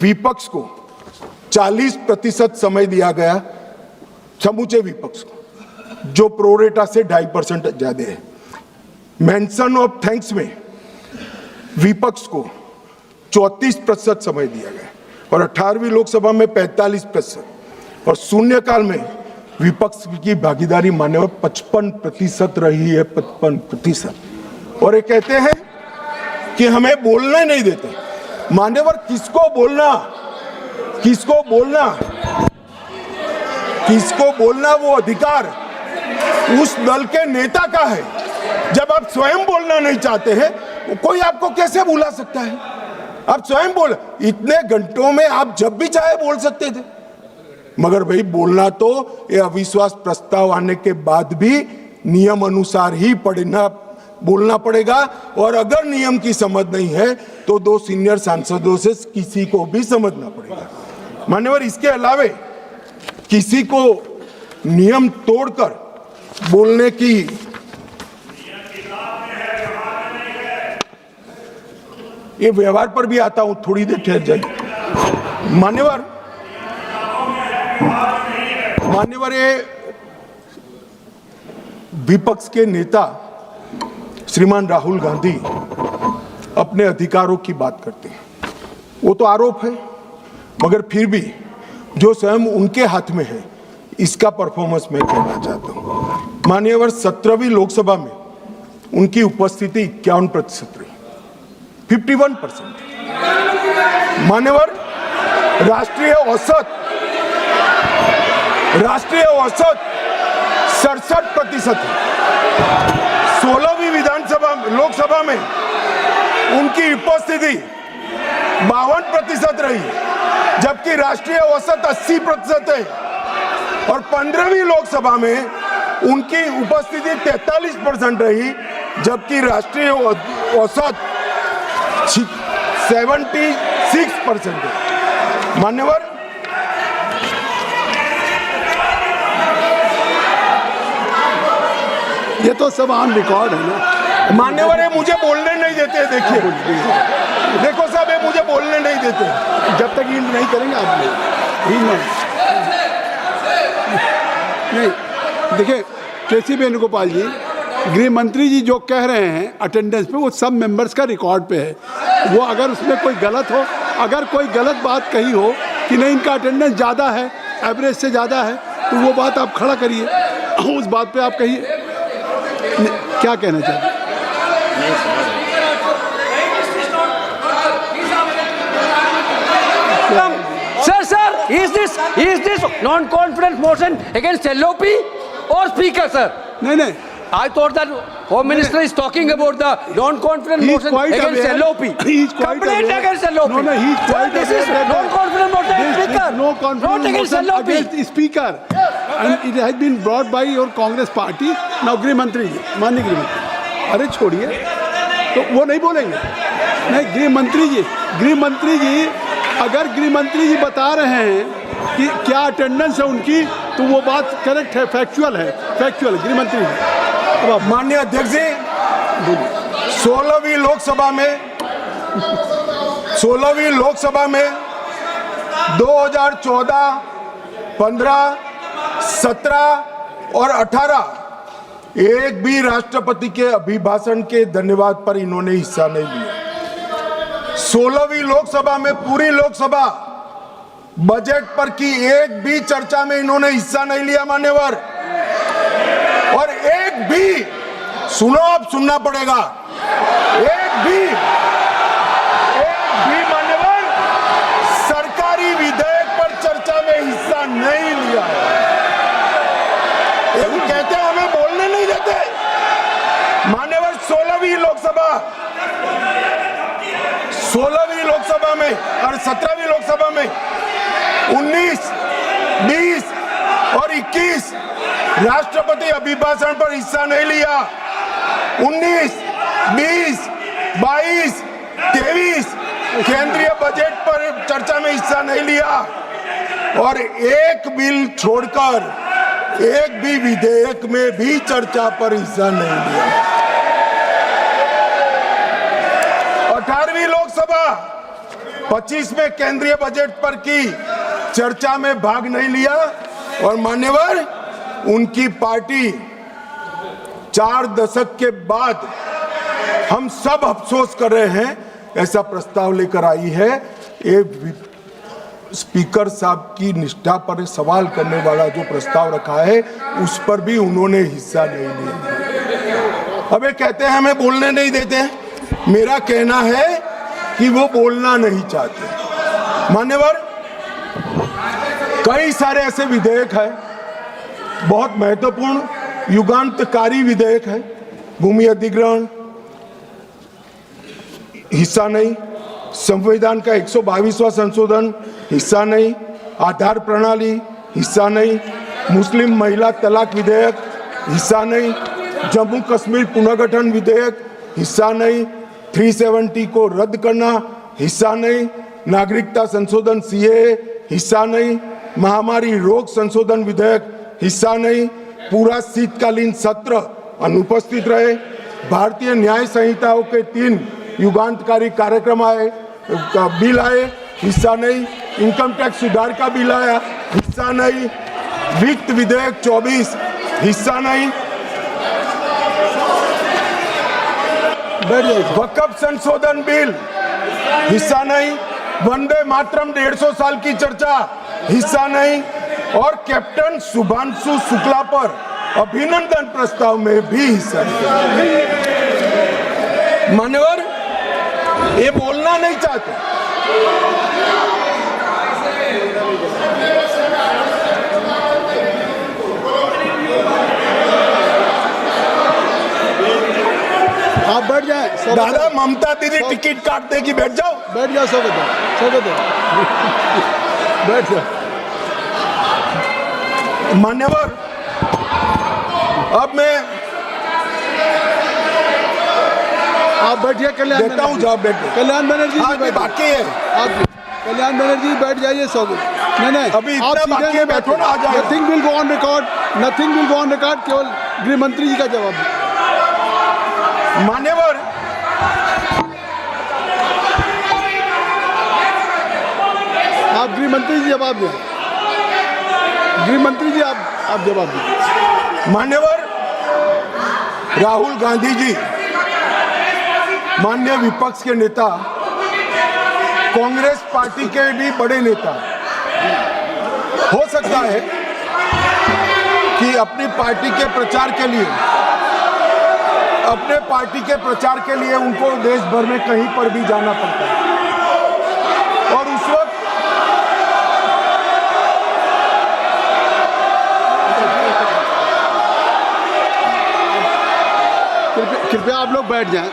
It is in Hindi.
विपक्ष को 40% समय दिया गया, समूचे विपक्ष को, जो प्रोरेटा से 2.5% ज्यादा है। मेंशन ऑफ थैंक्स में विपक्ष को 34% समय दिया गया और 18वीं लोकसभा में 45% और शून्यकाल में विपक्ष की भागीदारी मान्यवर 55% रही है, 55%। और ये कहते हैं कि हमें बोलना नहीं देते। मान्यवर किसको बोलना, किसको बोलना, किसको बोलना वो अधिकार उस दल के नेता का है। जब आप स्वयं बोलना नहीं चाहते हैं, कोई आपको कैसे बुला सकता है? आप स्वयं बोल, इतने घंटों में आप जब भी चाहे बोल सकते थे, मगर भाई बोलना तो ये अविश्वास प्रस्ताव आने के बाद भी नियम अनुसार ही बोलना पड़ेगा। और अगर नियम की समझ नहीं है तो 2 सीनियर सांसदों से किसी को भी समझना पड़ेगा। मान्यवर, इसके अलावे किसी को नियम तोड़कर बोलने की ये व्यवहार पर भी आता हूं, थोड़ी देर ठहर जाइए। मान्यवर, ये विपक्ष के नेता श्रीमान राहुल गांधी अपने अधिकारों की बात करते हैं, वो तो आरोप है, मगर फिर भी जो स्वयं उनके हाथ में है इसका परफॉर्मेंस मैं कहना चाहता हूं। मान्यवर, 17वीं लोकसभा में उनकी उपस्थिति 51% रही, 51%। मान्यवर, राष्ट्रीय औसत 67% है। 16वीं लोकसभा में उनकी उपस्थिति 52% रही, जबकि राष्ट्रीय औसत 80% है। और 15वीं लोकसभा में उनकी उपस्थिति 43% रही, जबकि राष्ट्रीय औसत 76% है। मान्यवर, ये तो सब ऑन रिकॉर्ड है ना। मान्यवर, ये मुझे बोलने नहीं देते। देखिए, देखो साहब, ये मुझे बोलने नहीं देते। जब तक यील्ड नहीं करेंगे आप नहीं। देखिए केसी वेणुगोपाल जी, गृह मंत्री जी जो कह रहे हैं अटेंडेंस पे, वो सब मेंबर्स का रिकॉर्ड पे है। वो अगर उसमें कोई गलत हो, अगर कोई गलत बात कही हो कि नहीं इनका अटेंडेंस ज़्यादा है, एवरेज से ज़्यादा है, तो वो बात आप खड़ा करिए, उस बात पे आप कहिए क्या कहना चाहते हैं। Sir, is this non-confidence motion against LOP or Speaker, sir? नहीं। I thought that Home Minister is talking about the non-confidence motion against LOP. He is quite Complaint aware. against LOP. No, he is quite This aware is that non-confidence motion against Speaker. No confidence Not against motion LOP. against the Speaker. And it has been brought by your Congress party. Now गृह मंत्री जी, माननीय गृह मंत्री, अरे छोड़िए, तो वो नहीं बोलेंगे। नहीं, गृह मंत्री जी अगर गृह मंत्री जी बता रहे हैं कि क्या अटेंडेंस है उनकी, तो वो बात करेक्ट है, फैक्चुअल है गृह मंत्री जी। अब माननीय अध्यक्ष जी, 16वीं लोकसभा में 2014, 15, 17 और 18 एक भी राष्ट्रपति के अभिभाषण के धन्यवाद पर इन्होंने हिस्सा नहीं लिया। 16वीं लोकसभा में पूरी लोकसभा बजट पर की एक भी चर्चा में इन्होंने हिस्सा नहीं लिया मान्यवर। और एक भी, सुनो, अब सुनना पड़ेगा, एक भी मान्यवर सरकारी विधेयक पर चर्चा में हिस्सा नहीं लिया है। वो कहते हैं हमें बोलने नहीं देते। मान्यवर, 16वीं लोकसभा में और 17वीं लोकसभा में 19, 20 और 21 राष्ट्रपति अभिभाषण पर हिस्सा नहीं लिया। 19, 20, 22, 23 केंद्रीय बजट पर चर्चा में हिस्सा नहीं लिया। और एक बिल छोड़कर एक भी विधेयक में भी चर्चा पर हिस्सा नहीं लिया। 18वीं लोकसभा 25वें केंद्रीय बजट पर की चर्चा में भाग नहीं लिया और मान्यवर उनकी पार्टी 4 दशक के बाद हम सब अफसोस कर रहे हैं ऐसा प्रस्ताव लेकर आई है। ये स्पीकर साहब की निष्ठा पर सवाल करने वाला जो प्रस्ताव रखा है उस पर भी उन्होंने हिस्सा नहीं लिया। अब ये कहते हैं हमें बोलने नहीं देते हैं। मेरा कहना है कि वो बोलना नहीं चाहते। मान्यवर कई सारे ऐसे विधेयक है, बहुत महत्वपूर्ण युगांतकारी विधेयक है। भूमि अधिग्रहण हिस्सा नहीं, संविधान का 122वां संशोधन हिस्सा नहीं, आधार प्रणाली हिस्सा नहीं, मुस्लिम महिला तलाक विधेयक हिस्सा नहीं, जम्मू कश्मीर पुनर्गठन विधेयक हिस्सा नहीं, 370 को रद्द करना हिस्सा नहीं, नागरिकता संशोधन सीएए हिस्सा नहीं, महामारी रोग संशोधन विधेयक हिस्सा नहीं, पूरा शीतकालीन सत्र अनुपस्थित रहे, भारतीय न्याय संहिताओं के 3 युगांतकारी कार्यक्रम आए, बिल आए, हिस्सा नहीं, इनकम टैक्स सुधार का बिल आया, हिस्सा नहीं, वित्त विधेयक 24 हिस्सा नहीं, वक्फ संशोधन बिल हिस्सा नहीं, वंदे मातरम 150 साल की चर्चा हिस्सा नहीं और कैप्टन शुभांशु शुक्ला पर अभिनंदन प्रस्ताव में भी हिस्सा नहीं। मान्यवर ये बोलना नहीं चाहते। आप बैठ जाए। दादा ममता दीदी टिकट काट देगी, बैठ जाओ। बैठ जाओ, सब बैठ जाओ। मान्यवर अब मैं आप बैठिए। कल्याण देता हूँ जवाब, बैठे। कल्याण बनर्जी जी बैठिए। बाकी है आप कल्याण बनर्जी बैठ जाइए। सब नहीं अभी इतना बाकी है, बैठो ना, आ जाओ। Nothing will go on record, केवल गृह मंत्री जी का जवाब दें। मान्यवर आप गृह मंत्री जी जवाब दें। गृह मंत्री जी आप जवाब दें। मान्यवर राहुल गांधी जी माननीय विपक्ष के नेता, कांग्रेस पार्टी के भी बड़े नेता, हो सकता है कि अपनी पार्टी के प्रचार के लिए उनको देश भर में कहीं पर भी जाना पड़ता है और उस वक्त कृपया आप लोग बैठ जाएं।